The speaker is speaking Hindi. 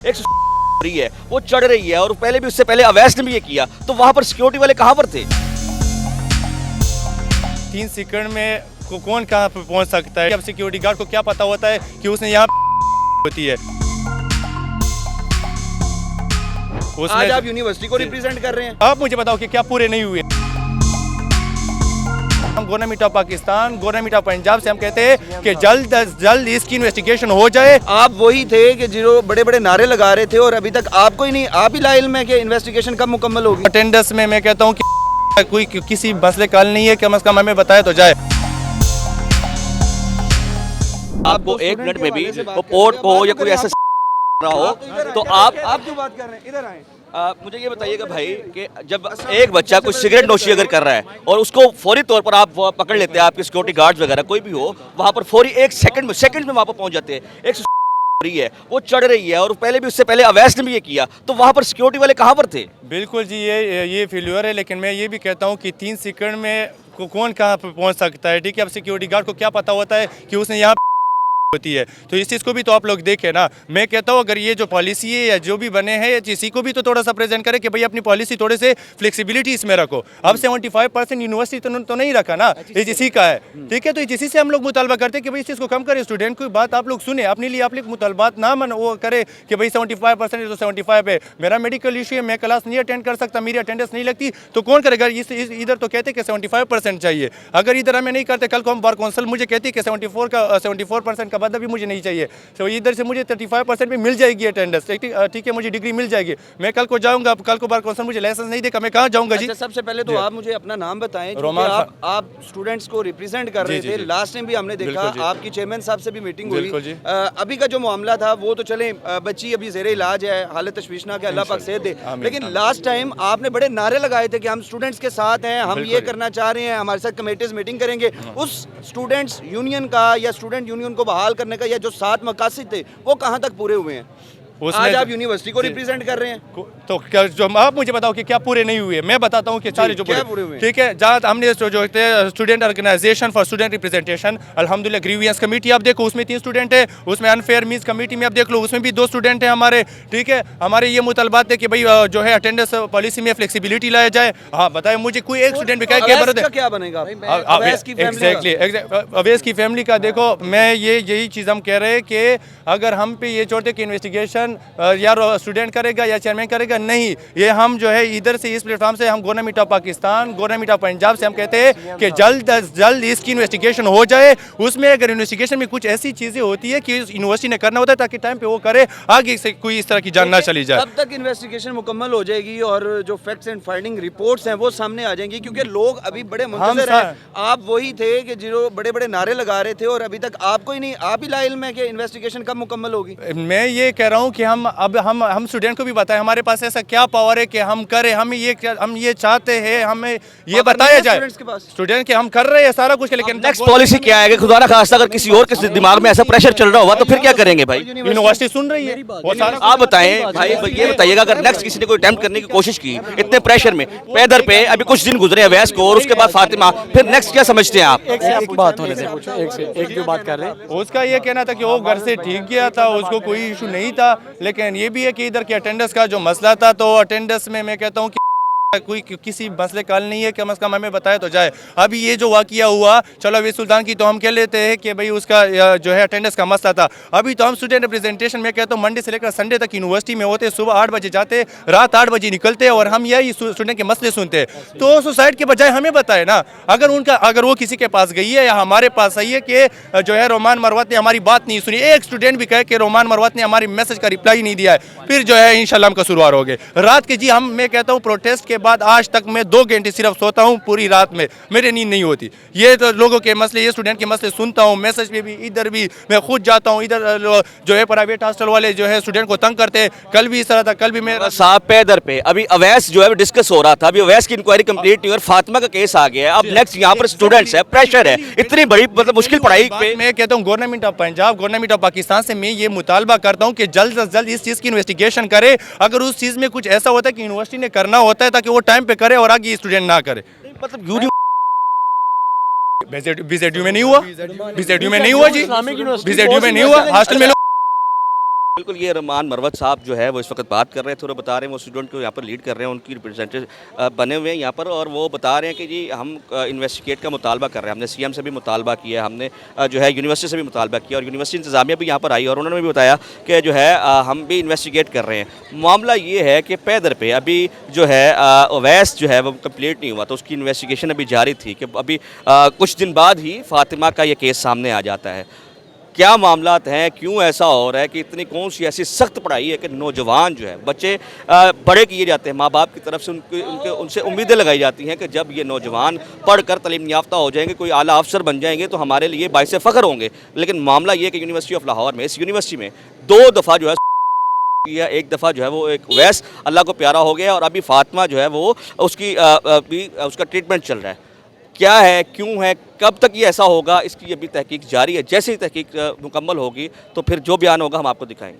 एक रही है वो चढ़ रही है और पहले भी उससे पहले अवैस ने भी ये किया, तो वहां पर सिक्योरिटी वाले कहां पर थे? 3 सेकंड में कौन कहां पर पहुंच सकता है? अब सिक्योरिटी गार्ड को क्या पता होता है कि उसने यहाँ होती है। आज आप यूनिवर्सिटी को रिप्रेजेंट कर रहे हैं। आप मुझे बताओ कि क्या पूरे नहीं हुए? हम government of Pakistan, government of Punjab से हम कहते हैं कि जल्द अज जल्द इसकी इन्वेस्टिगेशन हो जाए। आप वही थे कि जो बड़े बड़े नारे लगा रहे थे और अभी तक आपको ही नहीं, आप ही लाइल में कि इन्वेस्टिगेशन कब मुकम्मल होगी। अटेंडेंस में मैं कहता हूँ कि कोई किसी मसले का हल नहीं है, कम से कम हमें बताया तो जाए। आपको 1 मिनट में भी वो पोर्ट को या कोई ऐसा रहा हो तो आप क्यों बात कर रहे हैं? इधर आए। मुझे ये बताइएगा भाई कि जब एक बच्चा कुछ सिगरेट नोशी अगर कर रहा है और उसको फौरी तौर पर आप पकड़ लेते हैं, आपके सिक्योरिटी गार्ड्स वगैरह कोई भी हो, वहाँ पर फौरी 1 सेकंड में वहाँ पर पहुँच जाते हैं। एक रही है वो चढ़ रही है और पहले भी उससे पहले अवैस ने भी ये किया, तो वहाँ पर सिक्योरिटी वाले कहाँ पर थे? बिल्कुल जी, ये फेल्यूर है, लेकिन मैं ये भी कहता हूँ कि 3 सेकंड में कौन कहाँ पर पहुँच सकता है। ठीक है, अब सिक्योरिटी गार्ड को क्या पता होता है कि उसने यहाँ होती है, तो इस चीज़ को भी तो आप लोग देखें ना। मैं कहता हूँ अगर ये जो पॉलिसी है या जो भी बने हैं, इसी को भी तो थोड़ा सा प्रेजेंट करें कि भाई अपनी पॉलिसी थोड़े से फ्लेक्सिबिलिटी इसमें रखो। अब 75% यूनिवर्सिटी तो नहीं रखा ना, ये जिसी का है। ठीक है, तो जिसी से हम लोग मुतालबा करते हैं कि भाई इस चीज़ को कम करें। स्टूडेंट की बात आप लोग सुने, अपने लिए आप लोग मुतालबात ना मन वो करे कि भाई 75% तो 75 है। मेरा मेडिकल इशू है, मैं क्लास नहीं अटेंड कर सकता, मेरी अटेंडेंस नहीं लगती, तो कौन करेगा? इधर तो कहते कि 75% चाहिए, अगर इधर हमें नहीं करते, कल को हम बार काउंसिल मुझे कहती है कि 74% का बदला भी मुझे नहीं चाहिए, तो इधर से मुझे 35% भी मिल जाएगी अटेंडेंस। ठीक है, मुझे डिग्री मिल जाएगी, मैं कल को जाऊंगा। कल को बार काउंसिल मुझे लाइसेंस नहीं देगा, मैं कहाँ जाऊंगा जी? सबसे पहले तो आप मुझे अपना नाम बताएं। रोमान, आप स्टूडेंट्स को रिप्रेजेंट कर रहे थे। लास्ट टाइम भी हमने देखा आपकी चेयरमैन साहब से भी मीटिंग हुई। अभी का जो मामला था वो तो चले, बच्ची अभी जेरे इलाज है, हालत तशवीशनाक है, अल्लाह पाक सेहत दे। लेकिन लास्ट टाइम आपने बड़े नारे लगाए थे कि हम स्टूडेंट्स के साथ हैं, हम ये करना चाह रहे हैं, हमारे साथ कमेटीज मीटिंग करेंगे। उस स्टूडेंट्स यूनियन का या स्टूडेंट यूनियन को बहाल करने का या जो 7 मकासद थे वो कहाँ तक पूरे हुए हैं? आज आप यूनिवर्सिटी को रिप्रेजेंट कर रहे हैं, तो क्या जो आप मुझे बताओ कि क्या पूरे नहीं हुए? मैं बताता हूँ कि सारे जो पूरे हुए। ठीक है, जहाँ हमने जो student organisation for student representation, अल्हम्दुलिल्लाह ग्रीवियंस कमेटी आप देखो, उसमें 3 स्टूडेंट है, उसमें अनफेयर मीन्स कमेटी में आप देख लो, उसमें भी 2 स्टूडेंट हैं हमारे। ठीक है, हमारे ये मुतालबात है कि भाई जो है अटेंडेंस पॉलिसी में फ्लेक्सिबिलिटी लाया जाए। हाँ बताए मुझे, कोई एक स्टूडेंट भी क्या बनेगा अवैस की फैमिली का? देखो, मैं यही चीज़ हम कह रहे हैं कि अगर हम पे ये छोड़ते कि इन्वेस्टिगेशन या स्टूडेंट करेगा या चेयरमैन करेगा, नहीं, ये हम जो है इधर से इस प्लेटफॉर्म से हम government of Pakistan, government of Punjab से हम कहते हैं कि जल्द अज जल्द इसकी इन्वेस्टिगेशन हो जाए। उसमें अगर इन्वेस्टिगेशन में कुछ ऐसी चीज़ें होती है कि यूनिवर्सिटी ने करना होता है ताकि टाइम पे वो करे, आगे से कोई इस तरह की जान ना चली जाए। तब तक इन्वेस्टिगेशन मुकम्मल हो जाएगी और जो फैक्ट्स एंड फाइंडिंग रिपोर्ट्स हैं वो सामने आ जाएंगी, क्योंकि लोग अभी बड़े मुंतज़िर हैं। आप वही थे कि जो बड़े बड़े नारे लगा रहे थे और अभी तक आपको ही नहीं, आप ही लाइल में कि इन्वेस्टिगेशन कब मुकम्मल होगी। मैं ये कह रहा हूँ कि हम स्टूडेंट को भी बताएं, हमारे पास ऐसा क्या पावर है कि हम करें, हम ये चाहते हैं, हमें ये बताया जाए स्टूडेंट के हम कर रहे हैं सारा कुछ, लेकिन नेक्स्ट पॉलिसी क्या है? खुदा ना खास्ता अगर किसी और के दिमाग में ऐसा प्रेशर चल रहा होगा तो फिर क्या करेंगे भाई? यूनिवर्सिटी सुन रही है वो सारा। आप बताएं भाई, ये बताइएगा अगर नेक्स्ट किसी ने कोई अटेम्प्ट करने की कोशिश की इतने प्रेशर में, पैदर पे अभी कुछ दिन गुजरे अवैस को और उसके बाद फातिमा, फिर नेक्स्ट क्या समझते हैं आप? एक बात होने से पूछो, एक जो बात कर रहे हैं, उसका ये कहना था कि वो घर से ठीक गया था, उसको कोई इशू नहीं था। लेकिन ये भी है कि इधर की अटेंडेंस का जो मसला था, तो अटेंडेंस में मैं कहता हूँ कि कोई किसी मसले का हल नहीं है, कम से कम हमें बताया तो जाए। अभी ये जो वाकया हुआ, चलो अभी सुल्तान की तो हम कह लेते हैं कि भाई उसका जो है अटेंडेंस का मसला था। अभी तो हम स्टूडेंट रिप्रेजेंटेशन में कहता हूँ मंडे से लेकर संडे तक यूनिवर्सिटी में होते, सुबह 8 बजे जाते, रात 8 बजे निकलते, और हम यही स्टूडेंट के मसले सुनते। तो सुसाइड के बजाय हमें बताए ना, अगर वो किसी के पास गई है या हमारे पास आई है कि जो है रोमान मरवत ने हमारी बात नहीं सुनी, एक स्टूडेंट भी कहे कि रोमान मरवत ने हमारी मैसेज का रिप्लाई नहीं दिया है, फिर जो है इंशाल्लाह हम कसूरवार हो गए। रात के जी मैं कहता हूँ प्रोटेस्ट के बाद आज तक मैं 2 घंटे सिर्फ सोता हूँ पूरी रात में, मेरी नींद नहीं होती। ये तो लोगों के मसले, ये स्टूडेंट के मसले सुनता हूँ, मैसेज में भी, इधर भी मैं खुद जाता हूँ, इधर जो है प्राइवेट हॉस्टल वाले जो है स्टूडेंट को तंग करते हैं। कल भी इस तरह था, कल भी मेरा साहब पैदर पे अभी अवैस जो है डिस्कस हो रहा था, अभी अवैस की इंक्वायरी कंप्लीट नहीं और फातिमा का केस आ गया है। अब नेक्स्ट यहाँ पर स्टूडेंट्स है, प्रेशर है, इतनी बड़ी मतलब मुश्किल पढ़ाई पे। मैं कहता हूँ government of Punjab, government of Pakistan से मैं ये मुतालबा करता हूँ कि जल्द से जल्द इस चीज़ की इन्वेस्टिगेशन करे। अगर उस चीज़ में कुछ ऐसा होता है कि यूनिवर्सिटी ने करना होता है, ताकि वो टाइम पे करे और आगे स्टूडेंट ना करे। मतलब बीजेडयू में नहीं हुआ, बीजेडयू में नहीं हुआ जी, बीजेडयू में नहीं हुआ, हॉस्टल में बिल्कुल, ये रहमान मरवत साहब जो है वो इस वक्त बात कर रहे थे और बता रहे हैं वो स्टूडेंट को यहाँ पर लीड कर रहे हैं, उनकी रिप्रेजेंटेटिव बने हुए हैं यहाँ पर, और वो बता रहे हैं कि जी हम इन्वेस्टिगेट का मुतालबा कर रहे हैं। हमने सीएम से भी मुतालबा किया, हमने जो है यूनिवर्सिटी से भी मुतालबा किया, और यूनिवर्सिटी इंतजामिया भी यहाँ पर आई और उन्होंने भी बताया कि जो है हम भी इन्वेस्टिगेट कर रहे हैं। मामला ये है कि पैदर पे अभी जो है अवैस जो है वो कंप्लीट नहीं हुआ, तो उसकी इन्वेस्टिगेशन अभी जारी थी कि अभी कुछ दिन बाद ही फातिमा का ये केस सामने आ जाता है। क्या मामलात हैं, क्यों ऐसा हो रहा है कि इतनी कौन सी ऐसी सख्त पढ़ाई है कि नौजवान जो है बच्चे बड़े किए जाते हैं, माँ बाप की तरफ से उनसे उम्मीदें लगाई जाती हैं कि जब ये नौजवान पढ़कर तालीम याफ्ता हो जाएंगे, कोई आला अफसर बन जाएंगे तो हमारे लिए बाइसे फ़ख्र होंगे। लेकिन मामला ये है कि यूनिवर्सिटी ऑफ लाहौर में, इस यूनिवर्सिटी में 2 दफ़ा जो है या एक दफ़ा जो है वो एक वैस अल्लाह को प्यारा हो गया, और अभी फातिमा जो है वो उसका ट्रीटमेंट चल रहा है। क्या है, क्यों है, कब तक ये ऐसा होगा, इसकी अभी तहकीक जारी है। जैसे ही तहकीक मुकम्मल होगी तो फिर जो बयान होगा हम आपको दिखाएंगे।